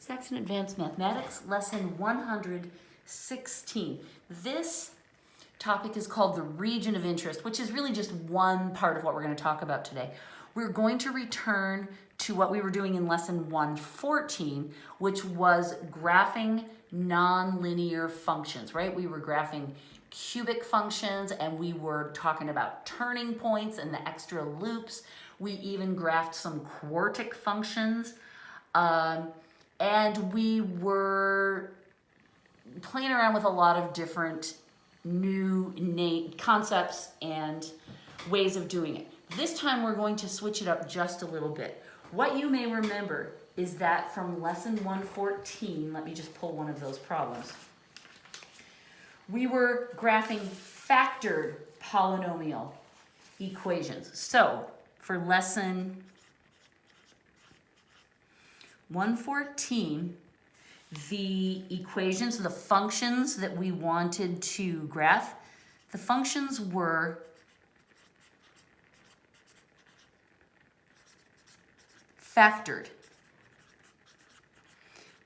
Saxon Advanced Mathematics, lesson 116. This topic is called the region of interest, which is really just one part of what we're going to talk about today. We're going to return to what we were doing in lesson 114, which was graphing nonlinear functions, right? We were graphing cubic functions, and we were talking about turning points and the extra loops. We even graphed some quartic functions. And we were playing around with a lot of different new concepts and ways of doing it. This time we're going to switch it up just a little bit. What you may remember is that from lesson 114, let me just pull one of those problems. We were graphing factored polynomial equations. So for lesson 114, the equations, the functions that we wanted to graph, the functions were factored.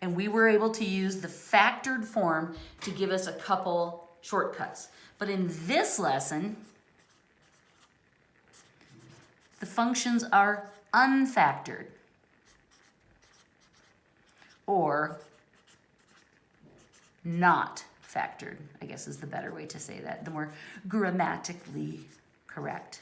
And we were able to use the factored form to give us a couple shortcuts. But in this lesson, the functions are unfactored, or not factored, I guess is the better way to say that, the more grammatically correct.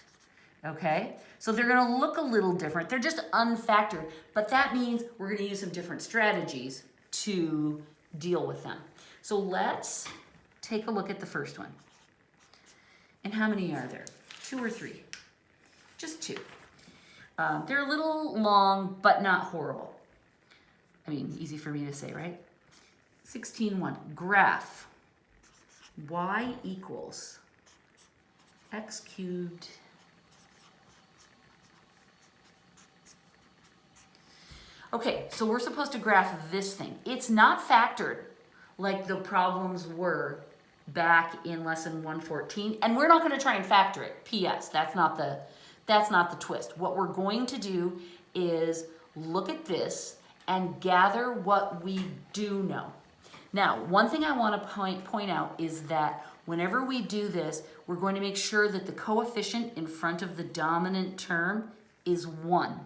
Okay? So they're going to look a little different. They're just unfactored, but that means we're going to use some different strategies to deal with them. So let's take a look at the first one. And how many are there? 2 or 3? Just 2. They're a little long, but not horrible. I mean, easy for me to say, right? 16.1, graph y equals x cubed Okay, so we're supposed to graph this thing. It's not factored like the problems were back in lesson 114, and we're not going to try and factor it. P.S. That's not the twist. What we're going to do is look at this and gather what we do know. Now, one thing I want to point out is that whenever we do this, we're going to make sure that the coefficient in front of the dominant term is 1.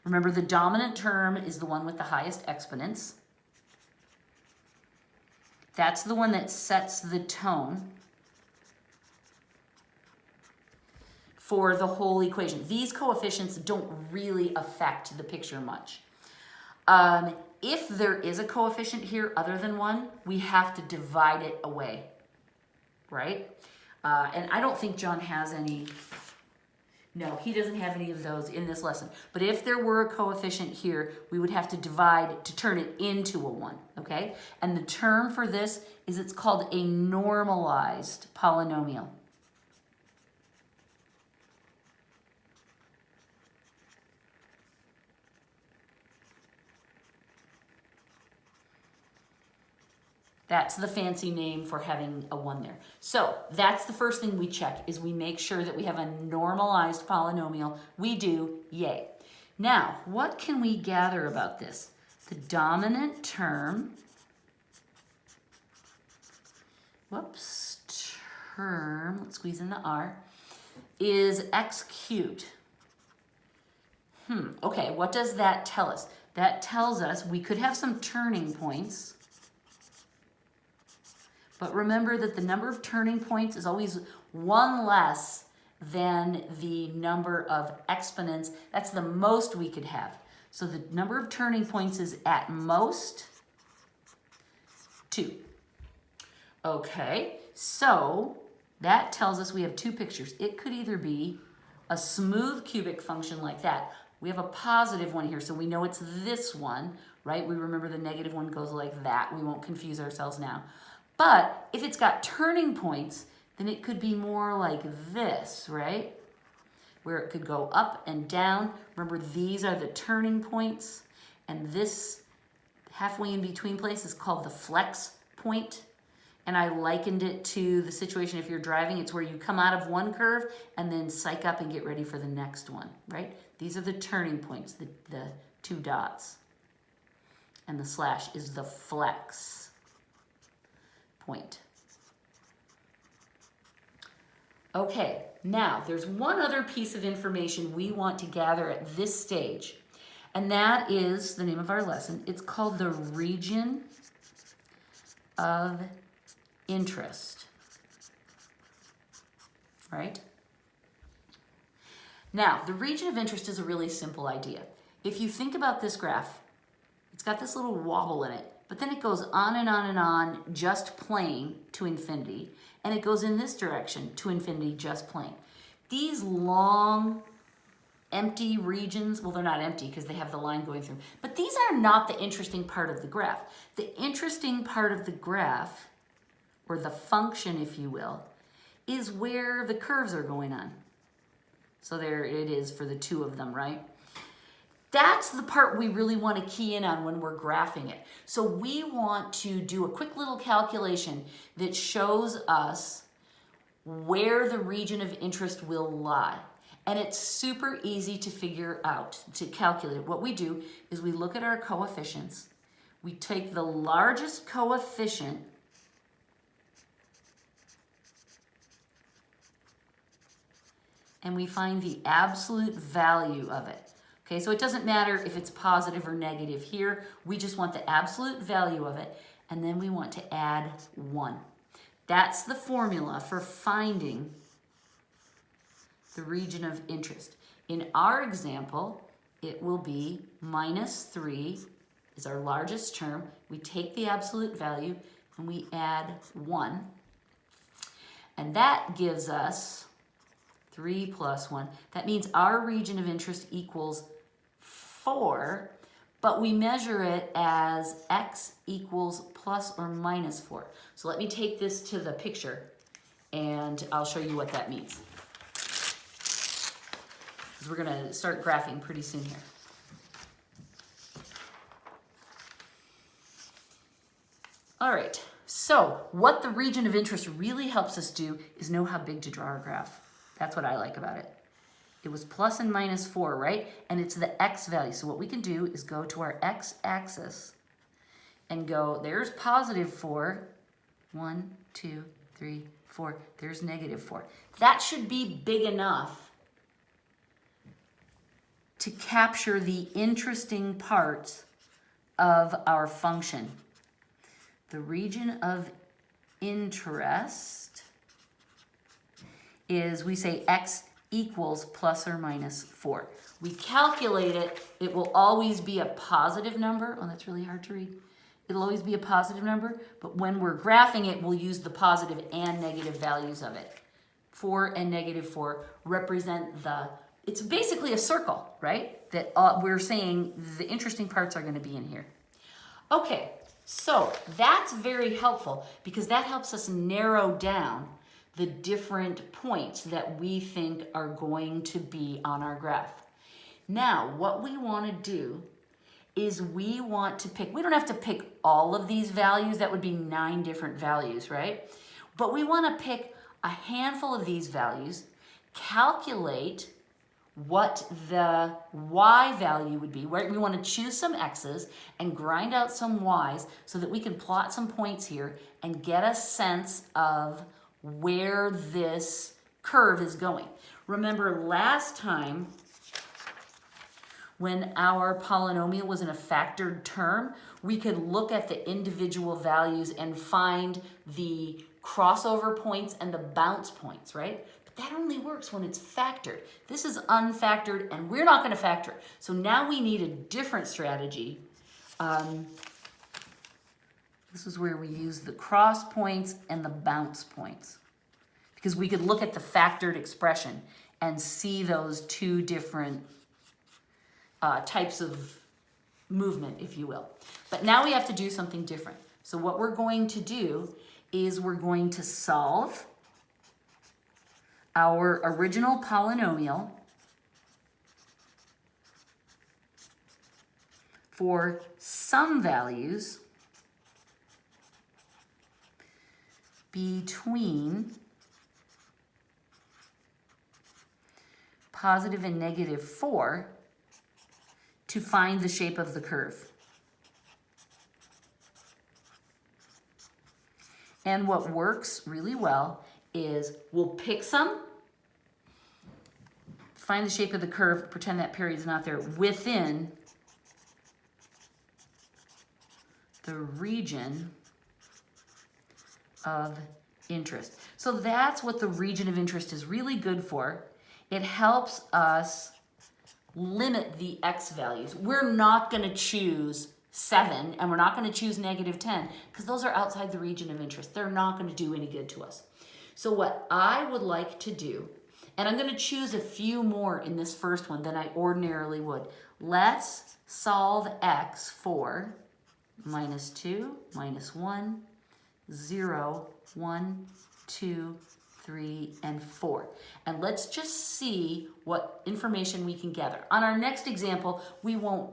Remember, the dominant term is the one with the highest exponents. That's the one that sets the tone for the whole equation. These coefficients don't really affect the picture much. If there is a coefficient here other than 1, we have to divide it away, right? And I don't think John has any. No, he doesn't have any of those in this lesson. But if there were a coefficient here, we would have to divide to turn it into a 1, okay? And the term for this is it's called a normalized polynomial. That's the fancy name for having a 1 there. So that's the first thing we check, is we make sure that we have a normalized polynomial. We do, yay. Now, what can we gather about this? The dominant term, let's squeeze in the R, is x cubed. Okay, what does that tell us? That tells us we could have some turning points. But remember that the number of turning points is always 1 less than the number of exponents. That's the most we could have. So the number of turning points is at most 2. Okay, so that tells us we have 2 pictures. It could either be a smooth cubic function like that. We have a positive one here, so we know it's this one, right? We remember the negative one goes like that. We won't confuse ourselves now. But if it's got turning points, then it could be more like this, right? Where it could go up and down. Remember, these are the turning points, and this halfway in between place is called the flex point. and I likened it to the situation if you're driving. It's where you come out of one curve and then psych up and get ready for the next one, right? These are the turning points, the two dots. And the slash is the flex point. Okay, now there's one other piece of information we want to gather at this stage, and that is the name of our lesson. It's called the region of interest, right? Now, the region of interest is a really simple idea. If you think about this graph, it's got this little wobble in it, but then it goes on and on and on, just plane to infinity, and it goes in this direction to infinity, just plane. These long, empty regions, well, they're not empty because they have the line going through, but these are not the interesting part of the graph. The interesting part of the graph, or the function, if you will, is where the curves are going on. So there it is for the two of them, right? That's the part we really want to key in on when we're graphing it. So we want to do a quick little calculation that shows us where the region of interest will lie. And it's super easy to figure out, to calculate. What we do is we look at our coefficients. We take the largest coefficient and we find the absolute value of it. Okay, so it doesn't matter if it's positive or negative here. We just want the absolute value of it, and then we want to add 1. That's the formula for finding the region of interest. In our example, it will be -3 is our largest term. We take the absolute value and we add 1. And that gives us 3 plus 1. That means our region of interest equals 4, but we measure it as x equals plus or minus 4. So let me take this to the picture and I'll show you what that means. Because we're going to start graphing pretty soon here. All right, so what the region of interest really helps us do is know how big to draw our graph. That's what I like about it. It was plus and minus 4, right? And it's the x value. So what we can do is go to our x-axis and go, there's positive 4. 1, 2, 3, 4. There's negative 4. That should be big enough to capture the interesting parts of our function. The region of interest is, we say x equals plus or minus 4. We calculate it, it will always be a positive number. Oh, that's really hard to read. It'll always be a positive number, but when we're graphing it, we'll use the positive and negative values of it. 4 and -4 represent it's basically a circle, right? That we're saying the interesting parts are gonna be in here. Okay, so that's very helpful because that helps us narrow down the different points that we think are going to be on our graph. Now, what we want to do is we want to pick, we don't have to pick all of these values, that would be 9 different values, right? But we want to pick a handful of these values, calculate what the y value would be. We want to choose some x's and grind out some y's so that we can plot some points here and get a sense of where this curve is going. Remember last time when our polynomial was in a factored term, we could look at the individual values and find the crossover points and the bounce points, right? But that only works when it's factored. This is unfactored and we're not going to factor it. So now we need a different strategy. This is where we use the cross points and the bounce points, because we could look at the factored expression and see those two different types of movement, if you will. But now we have to do something different. So what we're going to do is we're going to solve our original polynomial for some values between positive and negative 4 to find the shape of the curve. And what works really well is we'll pick some, find the shape of the curve, pretend that period is not there, within the region of interest. So that's what the region of interest is really good for. It helps us limit the x values. We're not going to choose 7 and we're not going to choose negative 10 because those are outside the region of interest. They're not going to do any good to us. So what I would like to do, and I'm going to choose a few more in this first one than I ordinarily would. Let's solve x for minus 2, minus 1, 0, 1, 2, 3, and 4. And let's just see what information we can gather. On our next example, we won't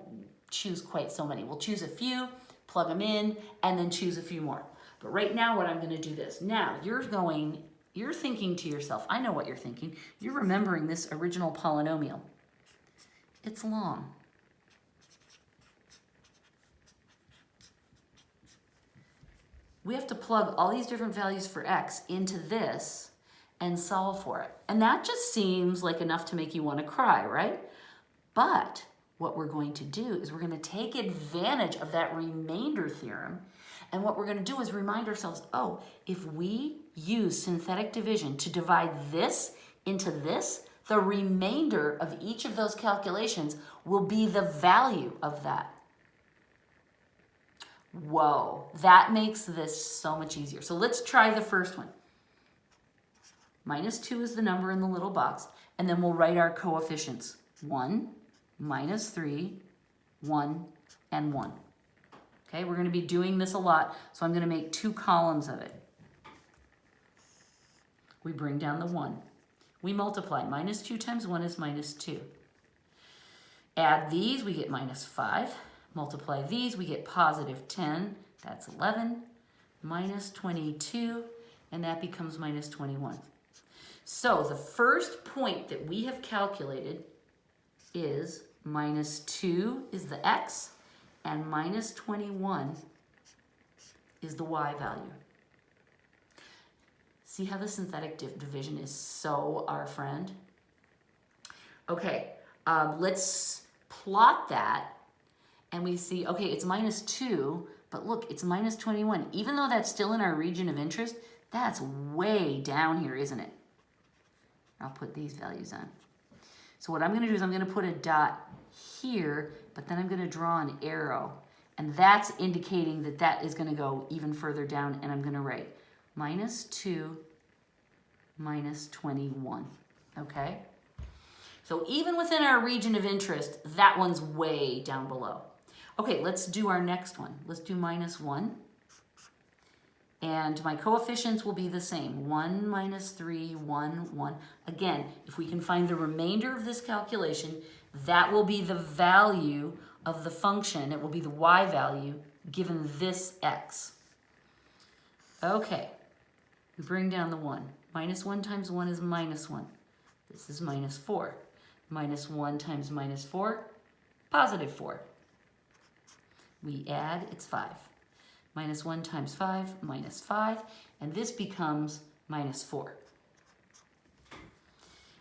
choose quite so many. We'll choose a few, plug them in, and then choose a few more. But right now what I'm going to do this. Now you're thinking to yourself, I know what you're thinking. You're remembering this original polynomial. It's long. We have to plug all these different values for x into this and solve for it. And that just seems like enough to make you want to cry, right? But what we're going to do is we're going to take advantage of that remainder theorem. And what we're going to do is remind ourselves, oh, if we use synthetic division to divide this into this, the remainder of each of those calculations will be the value of that. Whoa, that makes this so much easier. So let's try the first one. Minus 2 is the number in the little box, and then we'll write our coefficients. 1, minus 3, 1, and 1. Okay, we're going to be doing this a lot, so I'm going to make 2 columns of it. We bring down the 1. We multiply. Minus 2 times 1 is minus 2. Add these, we get minus 5. Multiply these, we get positive 10, that's 11, minus 22, and that becomes minus 21. So the first point that we have calculated is minus 2 is the x, and minus 21 is the y value. See how the synthetic division is so our friend? Okay, let's plot that. And we see, okay, it's minus 2, but look, it's minus 21. Even though that's still in our region of interest, that's way down here, isn't it? I'll put these values on. So what I'm going to do is I'm going to put a dot here, but then I'm going to draw an arrow. And that's indicating that that is going to go even further down, and I'm going to write minus 2, minus 21, okay? So even within our region of interest, that one's way down below. Okay, let's do our next one. Let's do minus 1. And my coefficients will be the same. 1, minus 3, 1, 1. Again, if we can find the remainder of this calculation, that will be the value of the function. It will be the y value given this x. Okay, we bring down the 1. Minus 1 times 1 is minus 1. This is minus 4. Minus 1 times minus 4, positive 4. We add, it's 5. Minus 1 times 5, minus 5, and this becomes minus 4.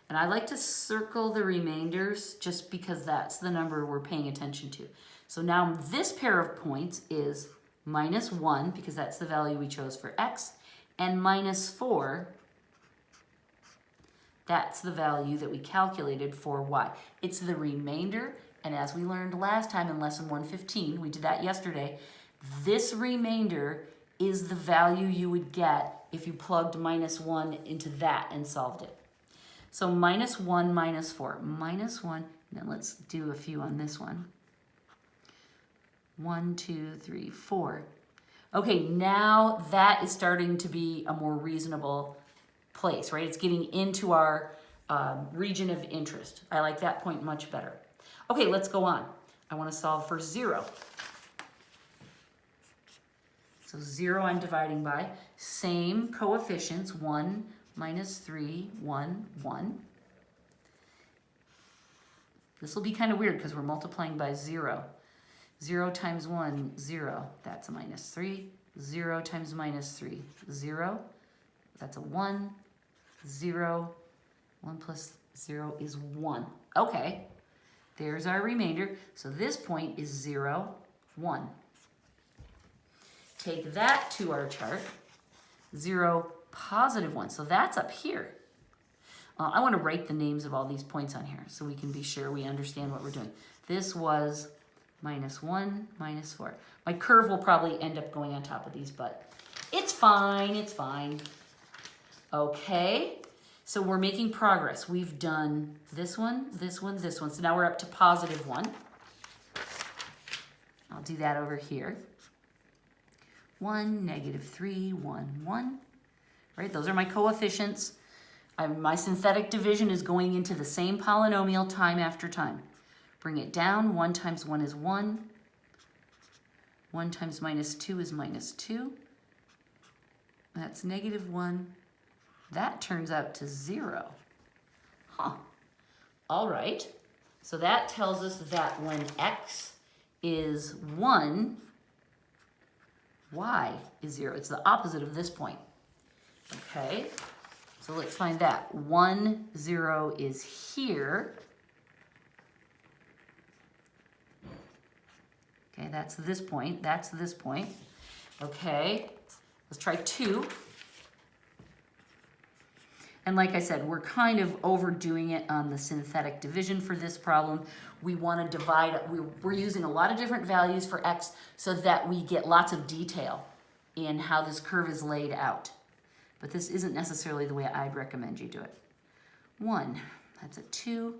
And I like to circle the remainders just because that's the number we're paying attention to. So now this pair of points is minus 1, because that's the value we chose for x, and minus 4, that's the value that we calculated for y. It's the remainder, and as we learned last time in lesson 115, we did that yesterday, this remainder is the value you would get if you plugged minus 1 into that and solved it. So minus 1, minus 4. Minus 1, and then let's do a few on this one. 1, 2, 3, 4. Okay, now that is starting to be a more reasonable place, right? It's getting into our region of interest. I like that point much better. Okay, let's go on. I want to solve for 0. So 0 I'm dividing by. Same coefficients, 1 minus 3, 1, 1. This will be kind of weird because we're multiplying by 0. 0 times 1, 0. That's a minus 3. 0 times minus 3, 0. That's a 1. 0. 1 plus 0 is 1. Okay, there's our remainder. So this point is 0, 1. Take that to our chart. 0, positive 1. So that's up here. I want to write the names of all these points on here so we can be sure we understand what we're doing. This was minus 1, minus 4. My curve will probably end up going on top of these, but it's fine, it's fine. Okay, so we're making progress. We've done this one, this one, this one. So now we're up to positive 1. I'll do that over here. 1, negative 3, 1, 1. Right, those are my coefficients. My synthetic division is going into the same polynomial time after time. Bring it down. 1 times 1 is 1. 1 times minus 2 is minus 2. That's negative 1. That turns out to 0. Huh. All right. So that tells us that when x is 1, y is 0. It's the opposite of this point. Okay. So let's find that. 1, 0 is here. Okay, that's this point. That's this point. Okay, let's try 2. And like I said, we're kind of overdoing it on the synthetic division for this problem. We want to divide, we're using a lot of different values for x so that we get lots of detail in how this curve is laid out. But this isn't necessarily the way I'd recommend you do it. 1, that's a 2.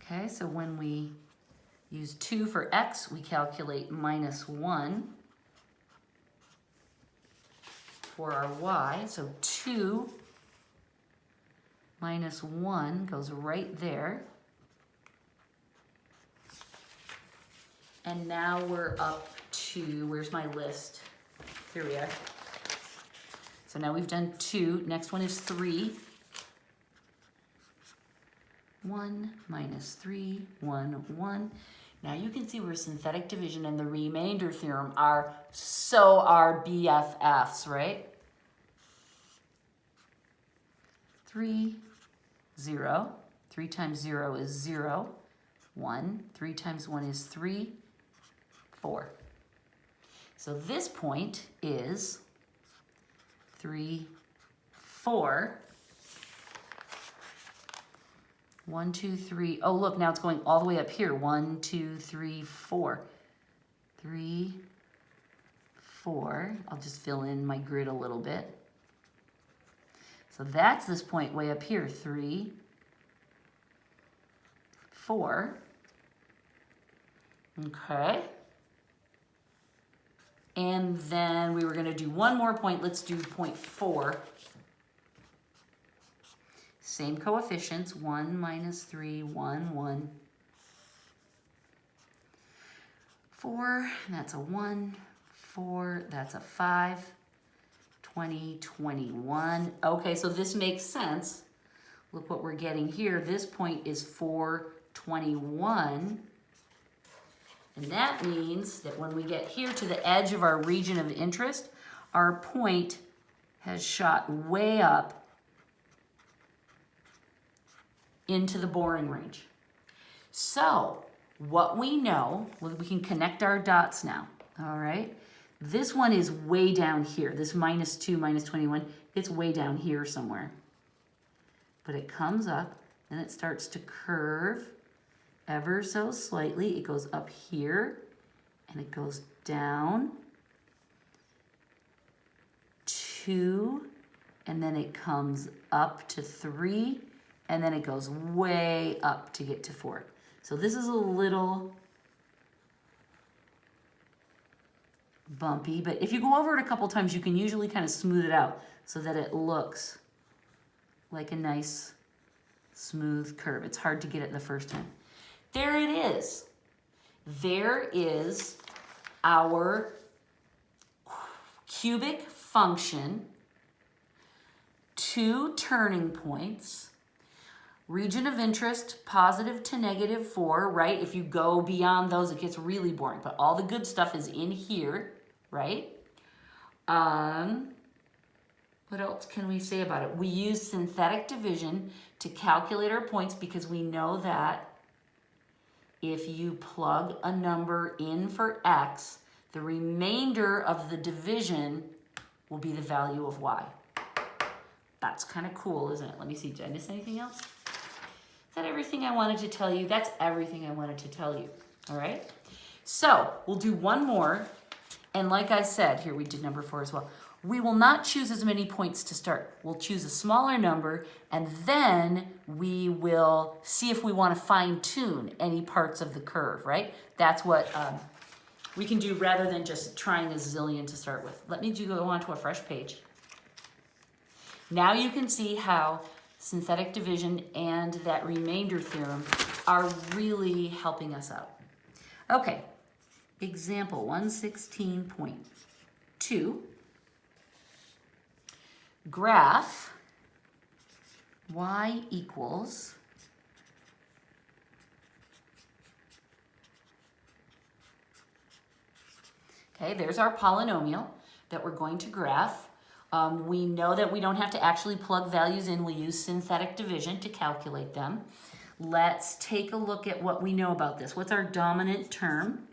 Okay, so when we use 2 for x, we calculate minus 1 for our y. So 2 minus 1 goes right there. And now we're up to, where's my list? Here we are. So now we've done 2. Next one is 3. 1 minus 3, 1, 1. Now you can see where synthetic division and the remainder theorem are our BFFs, right? 3, 0. 3 times 0 is 0. 1. 3 times 1 is 3. 4. So this point is 3, 4. 1, 2, 3. Oh, look, now it's going all the way up here. 1, 2, 3, 4. 3, 4. I'll just fill in my grid a little bit. So that's this point way up here. 3, 4. Okay. And then we were going to do one more point. Let's do point 4. Same coefficients, 1 minus 3, 1, 1. 4, that's a 1. 4, that's a 5. 20, 21. Okay, so this makes sense. Look what we're getting here. This point is 4, 21. And that means that when we get here to the edge of our region of interest, our point has shot way up into the boring range. So what we know, well, we can connect our dots now, all right? This one is way down here. This minus 2, minus 21, it's way down here somewhere. But it comes up and it starts to curve ever so slightly. It goes up here and it goes down 2, and then it comes up to 3, and then it goes way up to get to 4. So this is a little bumpy, but if you go over it a couple times, you can usually kind of smooth it out so that it looks like a nice smooth curve. It's hard to get it the first time. There it is. There is our cubic function, 2 turning points, region of interest, positive to -4, right? If you go beyond those, it gets really boring, but all the good stuff is in here, right? What else can we say about it? We use synthetic division to calculate our points because we know that if you plug a number in for x, the remainder of the division will be the value of y. That's kind of cool, isn't it? Let me see, did I miss anything else? Is that everything I wanted to tell you? That's everything I wanted to tell you, all right? So we'll do one more, and like I said, here we did number 4 as well. We will not choose as many points to start. We'll choose a smaller number, and then we will see if we want to fine-tune any parts of the curve, right? That's what we can do rather than just trying a zillion to start with. Let me go on to a fresh page. Now you can see how synthetic division and that remainder theorem are really helping us out. Okay, example 116.2. Graph y equals okay, there's our polynomial that we're going to graph. We know that we don't have to actually plug values in. We use synthetic division to calculate them. Let's take a look at what we know about this. What's our dominant term?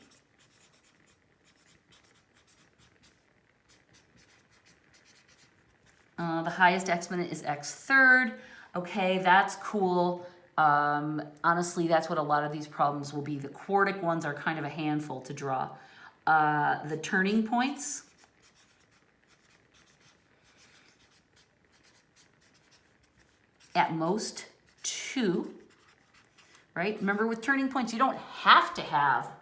The highest exponent is x third. Okay, that's cool. Honestly, that's what a lot of these problems will be. The quartic ones are kind of a handful to draw. The turning points. At most 2, right? Remember with turning points, you don't have to have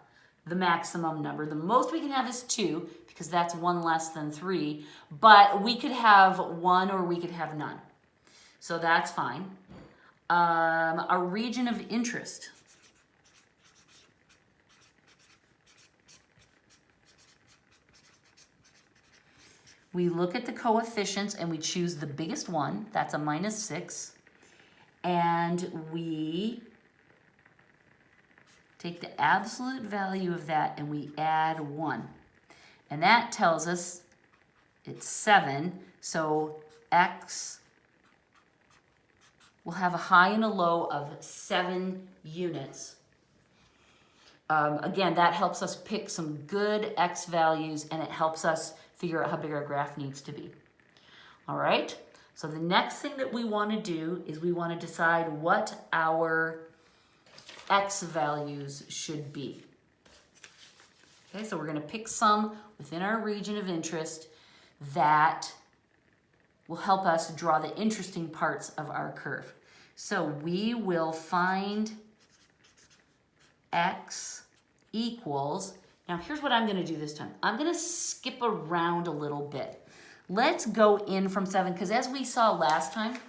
the maximum number. The most we can have is 2 because that's 1 less than 3, but we could have 1 or we could have none. So that's fine. A region of interest. We look at the coefficients and we choose the biggest one. That's a -6. And we take the absolute value of that and we add 1. And that tells us it's 7. So x will have a high and a low of 7 units. Again, that helps us pick some good x values and it helps us figure out how big our graph needs to be. All right? So the next thing that we want to do is we want to decide what our x values should be. Okay, so we're going to pick some within our region of interest that will help us draw the interesting parts of our curve. So we will find x equals, now here's what I'm going to do this time. I'm going to skip around a little bit. Let's go in from 7, because as we saw last time,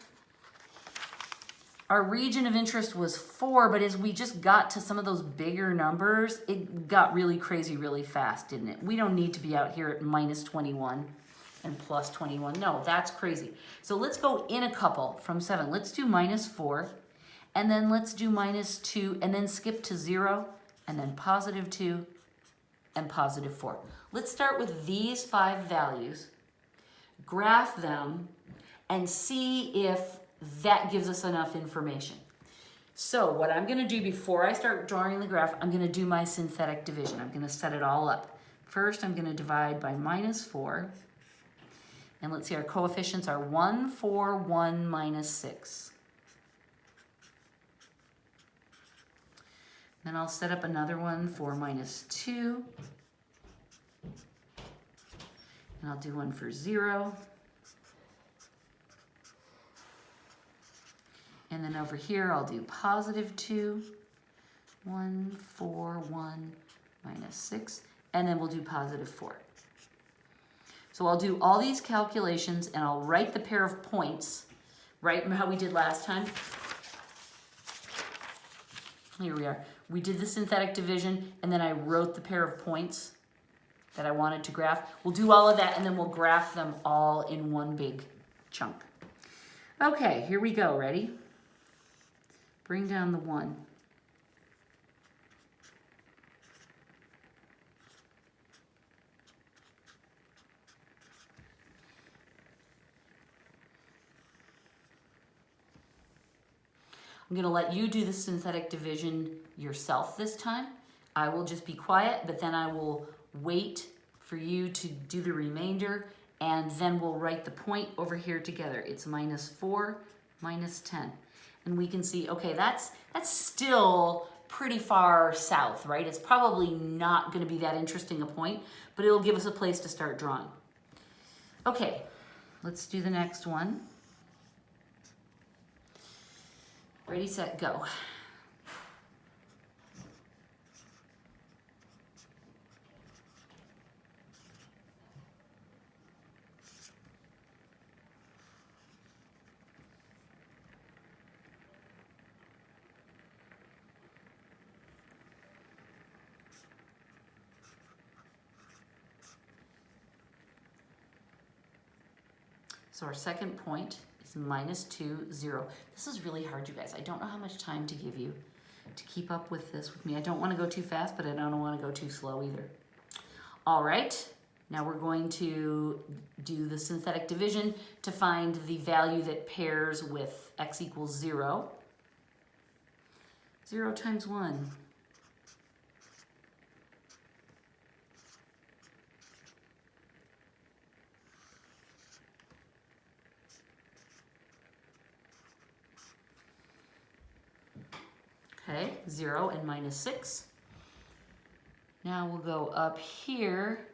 our region of interest was 4, but as we just got to some of those bigger numbers, it got really crazy really fast, didn't it? We don't need to be out here at -21 and +21. No, that's crazy. So let's go in a couple from 7. Let's do -4, and then let's do -2, and then skip to 0, and then +2, and +4. Let's start with these 5 values, graph them, and see if that gives us enough information. So what I'm going to do before I start drawing the graph, I'm going to do my synthetic division. I'm going to set it all up. First, I'm going to divide by -4. And let's see, our coefficients are 1, 4, 1, -6. Then I'll set up another one for -2. And I'll do one for 0. And then over here, I'll do +2, 1, 4, 1, -6, and then we'll do +4. So I'll do all these calculations and I'll write the pair of points, right? Remember how we did last time? Here we are. We did the synthetic division, and then I wrote the pair of points that I wanted to graph. We'll do all of that, and then we'll graph them all in one big chunk. Okay, here we go. Ready? Bring down the 1. I'm going to let you do the synthetic division yourself this time. I will just be quiet, but then I will wait for you to do the remainder, and then we'll write the point over here together. It's -4, -10. And we can see, okay, that's still pretty far south, right? It's probably not going to be that interesting a point, but it'll give us a place to start drawing. Okay, let's do the next one. Ready, set, go. So our second point is -2, 0. This is really hard, you guys. I don't know how much time to give you to keep up with this with me. I don't want to go too fast, but I don't want to go too slow either. All right, now we're going to do the synthetic division to find the value that pairs with x equals 0. 0 times 1. Okay, 0 and -6. Now we'll go up here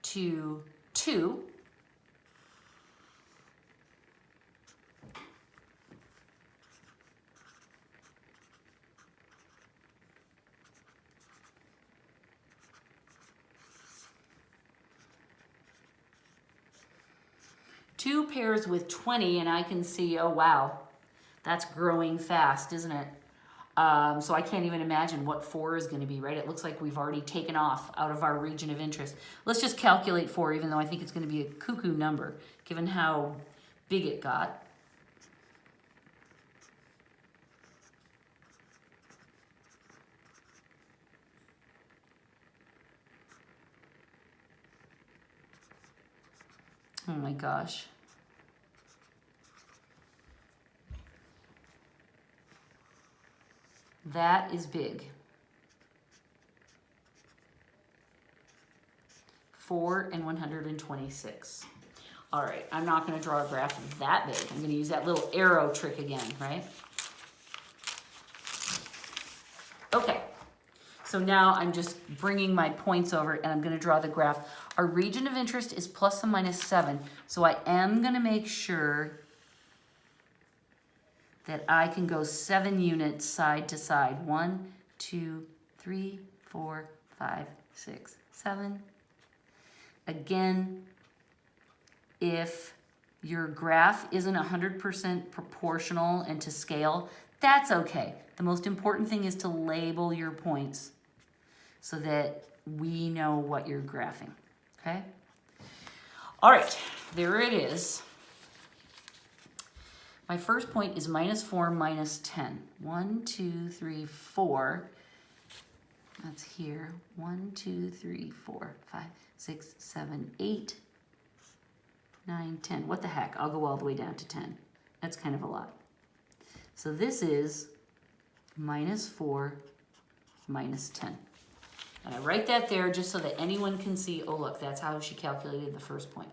to 2. Two pairs with 20, and I can see, oh wow, that's growing fast, isn't it? So I can't even imagine what 4 is going to be, right? It looks like we've already taken off out of our region of interest. Let's just calculate 4, even though I think it's going to be a cuckoo number, given how big it got. Oh my gosh. That is big. 4 and 126. All right, I'm not going to draw a graph that big. I'm going to use that little arrow trick again, right? Okay, so now I'm just bringing my points over and I'm going to draw the graph. Our region of interest is plus and minus 7, so I am going to make sure that I can go 7 units side to side. 1, 2, 3, 4, 5, 6, 7. Again, if your graph isn't 100% proportional and to scale, that's okay. The most important thing is to label your points so that we know what you're graphing, okay? All right, there it is. My first point is -4, -10. 1, 2, 3, 4. That's here. 1, 2, 3, 4, 5, 6, 7, 8, 9, 10. What the heck? I'll go all the way down to 10. That's kind of a lot. So this is -4, -10. And I write that there just so that anyone can see, oh look, that's how she calculated the first point.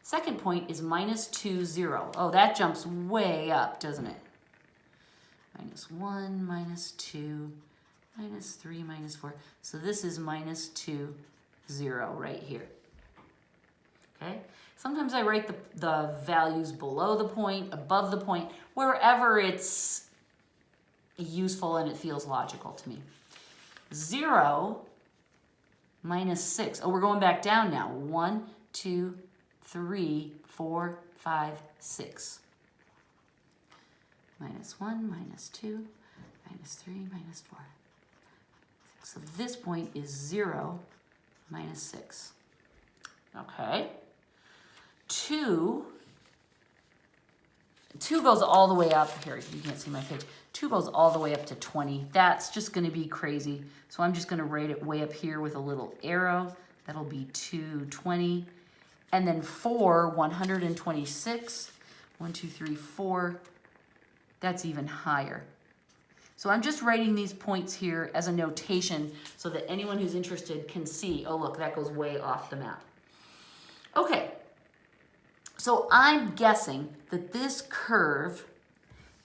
Second point is -2, 0. Oh, that jumps way up, doesn't it? -1, -2, -3, -4. So this is -2, 0 right here. Okay? Sometimes I write the values below the point, above the point, wherever it's useful and it feels logical to me. 0 -6. Oh, we're going back down now. 1, 2, 3, 4, 5, 6. -1, -2, minus 3 minus 4. So this point is 0 minus 6. Okay. 2 goes all the way up. Here, you can't see my page. 2 goes all the way up to 20. That's just going to be crazy. So I'm just going to write it way up here with a little arrow. That'll be 220. And then 4, 126. 1, 2, 3, 4. That's even higher. So I'm just writing these points here as a notation so that anyone who's interested can see, oh look, that goes way off the map. Okay, so I'm guessing that this curve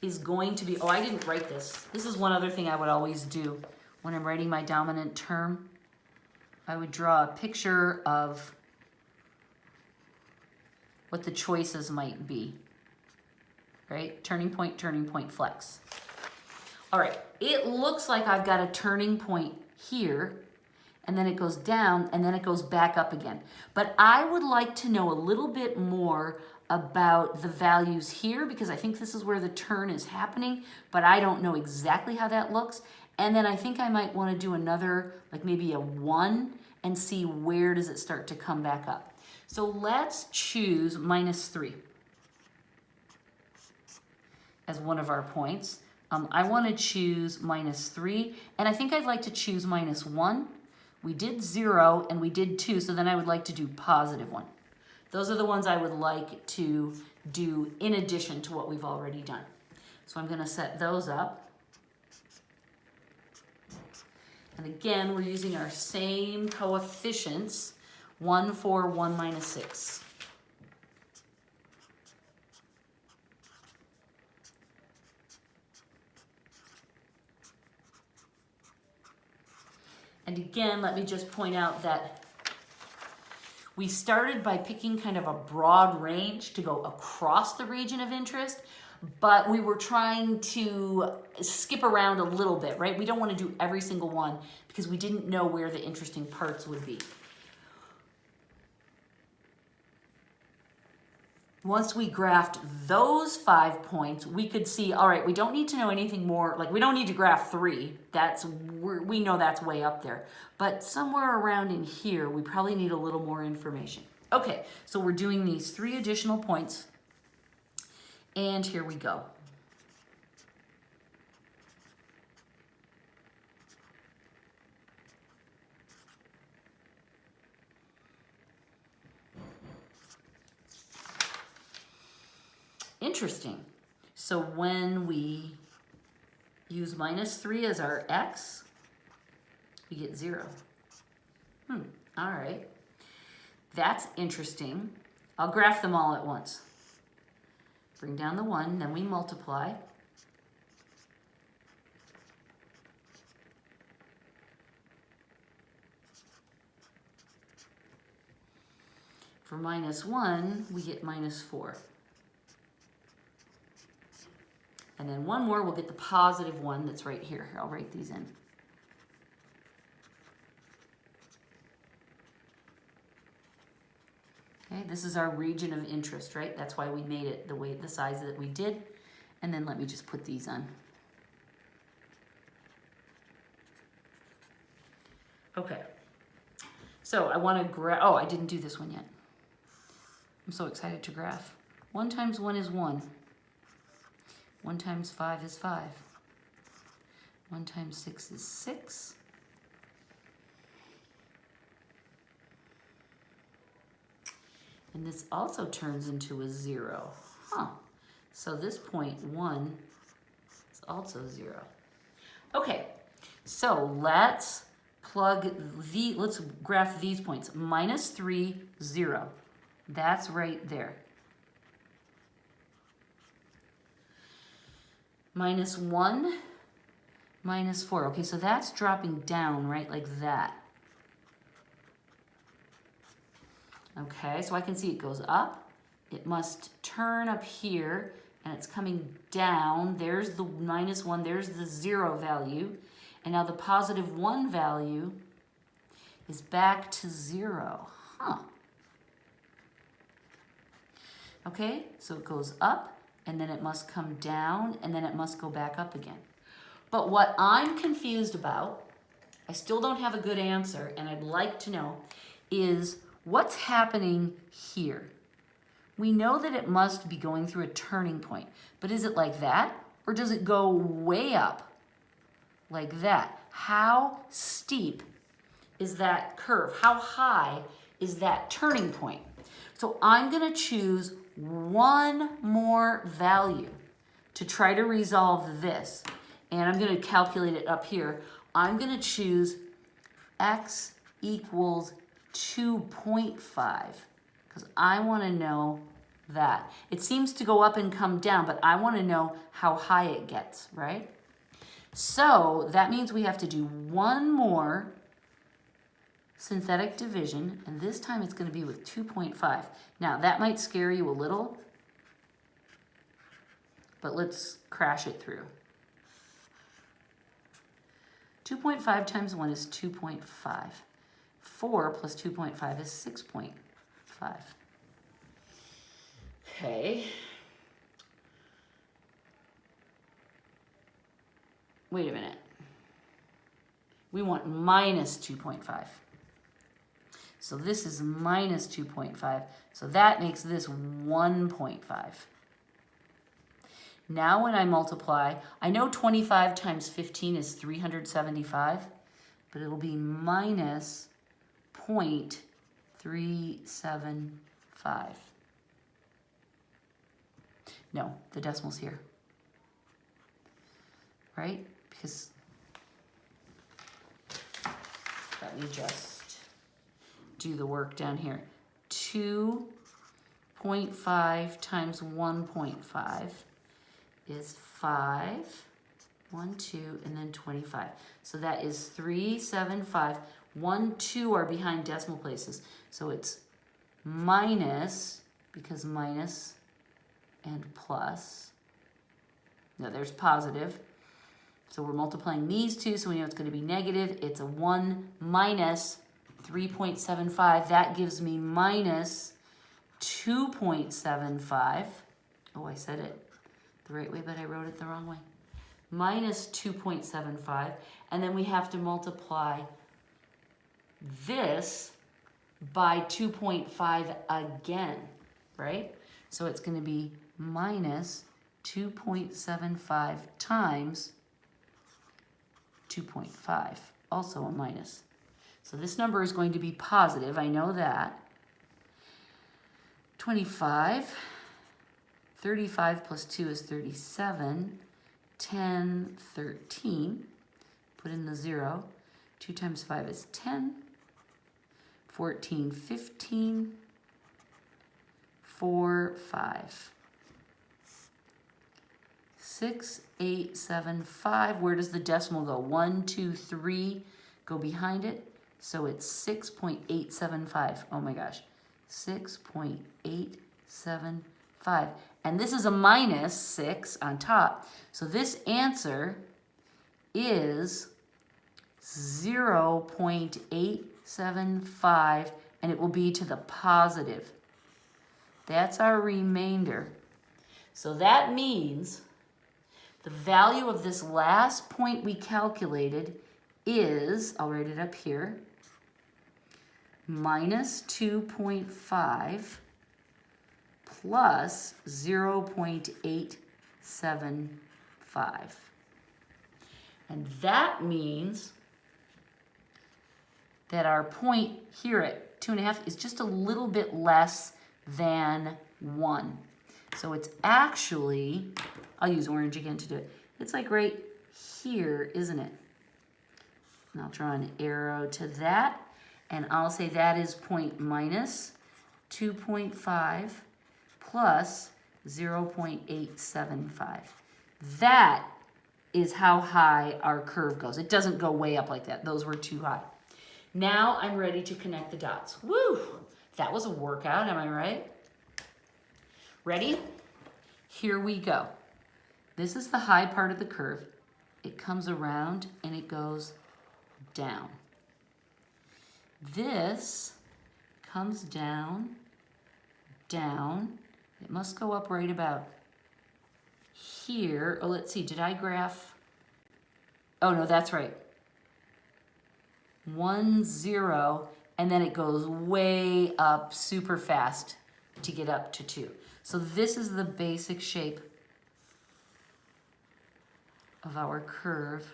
is going to be, oh, I didn't write this. This is one other thing I would always do when I'm writing my dominant term. I would draw a picture of what the choices might be, right? Turning point, flex. All right, it looks like I've got a turning point here, and then it goes down, and then it goes back up again. But I would like to know a little bit more about the values here, because I think this is where the turn is happening, but I don't know exactly how that looks. And then I think I might want to do another, like maybe a 1, and see where does it start to come back up. So let's choose minus 3 as one of our points. I want to choose minus 3, and I think I'd like to choose minus 1. We did 0 and we did 2, so then I would like to do positive 1. Those are the ones I would like to do in addition to what we've already done. So I'm going to set those up. And again, we're using our same coefficients, 1, 4, 1, minus 6. And again, let me just point out that we started by picking kind of a broad range to go across the region of interest, but we were trying to skip around a little bit, right? We don't want to do every single one because we didn't know where the interesting parts would be. Once we graphed those 5 points, we could see, all right, we don't need to know anything more. Like, we don't need to graph 3. We know that's way up there. But somewhere around in here, we probably need a little more information. Okay, so we're doing these 3 additional points. And here we go. Interesting. So when we use minus 3 as our x, we get 0. All right. That's interesting. I'll graph them all at once. Bring down the 1, then we multiply. For minus 1, we get minus 4. And then one more, we'll get the positive 1 that's right here. I'll write these in. Okay, this is our region of interest, right? That's why we made it the size that we did. And then let me just put these on. Okay. So I want to graph, oh, I didn't do this one yet. I'm so excited to graph. 1 times 1 is 1. 1 times 5 is 5. 1 times 6 is 6. And this also turns into a 0. So this point 1 is also 0. Okay, so let's let's graph these points. Minus 3, 0. That's right there. Minus 1, minus 4. Okay, so that's dropping down, right, like that. Okay, so I can see it goes up. It must turn up here, and it's coming down. There's the minus 1, there's the 0 value. And now the positive 1 value is back to 0. Okay, so it goes up, and then it must come down, and then it must go back up again. But what I'm confused about, I still don't have a good answer, and I'd like to know, is what's happening here? We know that it must be going through a turning point, but is it like that? Or does it go way up like that? How steep is that curve? How high is that turning point? So I'm gonna choose one more value to try to resolve this. And I'm gonna calculate it up here. I'm gonna choose x equals 2.5 because I wanna know that. It seems to go up and come down, but I wanna know how high it gets, right? So that means we have to do one more synthetic division, and this time it's going to be with 2.5. Now that might scare you a little, but let's crash it through. 2.5 times 1 is 2.5. 4 plus 2.5 is 6.5. Okay. Wait a minute. We want minus 2.5. So this is minus 2.5. So that makes this 1.5. Now when I multiply, I know 25 times 15 is 375, but it'll be minus 0.375. No, the decimal's here. Right? Because let me just do the work down here. 2.5 times 1.5 is 5, 1, 2, and then 25. So that is 375. 1, 2 are behind decimal places. So it's minus, because minus and plus. No, there's positive. So we're multiplying these two, so we know it's going to be negative. It's a 1 minus 3.75. That gives me minus 2.75. Oh, I said it the right way, but I wrote it the wrong way. Minus 2.75. And then we have to multiply this by 2.5 again, right? So it's going to be minus 2.75 times 2.5, also a minus. So this number is going to be positive, I know that. 25, 35 plus 2 is 37, 10, 13, put in the 0, 2 times 5 is 10, 14, 15, 4, 5. 6, 8, 7, 5. Where does the decimal go? 1, 2, 3 go behind it. So it's 6.875. Oh my gosh. 6.875. And this is a minus 6 on top. So this answer is 0.875, and it will be to the positive. That's our remainder. So that means the value of this last point we calculated is, I'll write it up here, minus 2.5 plus 0.875. And that means that our point here at 2.5 is just a little bit less than 1. So it's actually, I'll use orange again to do it. It's like right here, isn't it? And I'll draw an arrow to that, and I'll say that is point minus 2.5 plus 0.875. That is how high our curve goes. It doesn't go way up like that. Those were too high. Now I'm ready to connect the dots. Woo! That was a workout, am I right? Ready? Here we go. This is the high part of the curve. It comes around and it goes down. This comes down, down. It must go up right about here. Oh, let's see, did I graph Oh no, that's right. 1, 0, and then it goes way up super fast to get up to 2. So this is the basic shape of our curve.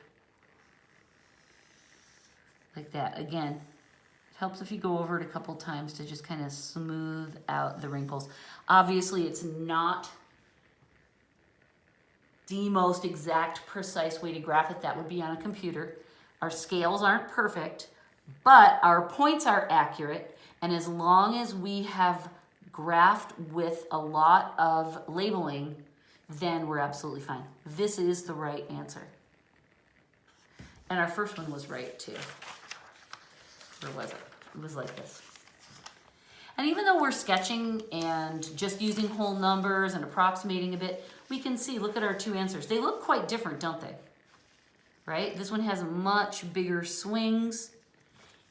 Like that. Again, it helps if you go over it a couple times to just kind of smooth out the wrinkles. Obviously, it's not the most exact, precise way to graph it. That would be on a computer. Our scales aren't perfect, but our points are accurate. And as long as we have graphed with a lot of labeling, then we're absolutely fine. This is the right answer. And our first one was right too. Where was it? It was like this. And even though we're sketching and just using whole numbers and approximating a bit, we can see, look at our two answers. They look quite different, don't they? Right? This one has much bigger swings,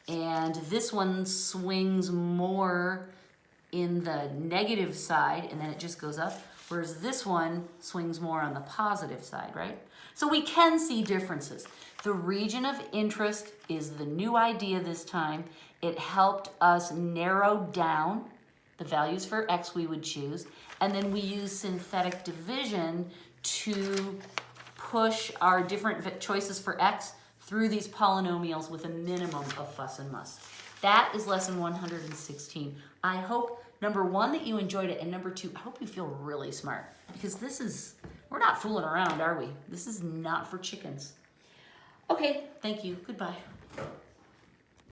and this one swings more in the negative side, and then it just goes up, whereas this one swings more on the positive side, right? So we can see differences. The region of interest is the new idea this time. It helped us narrow down the values for x we would choose, and then we use synthetic division to push our different choices for x through these polynomials with a minimum of fuss and muss. That is lesson 116. I hope, number one, that you enjoyed it, and number two, I hope you feel really smart, because this is, we're not fooling around, are we? This is not for chickens. Okay, thank you. Goodbye.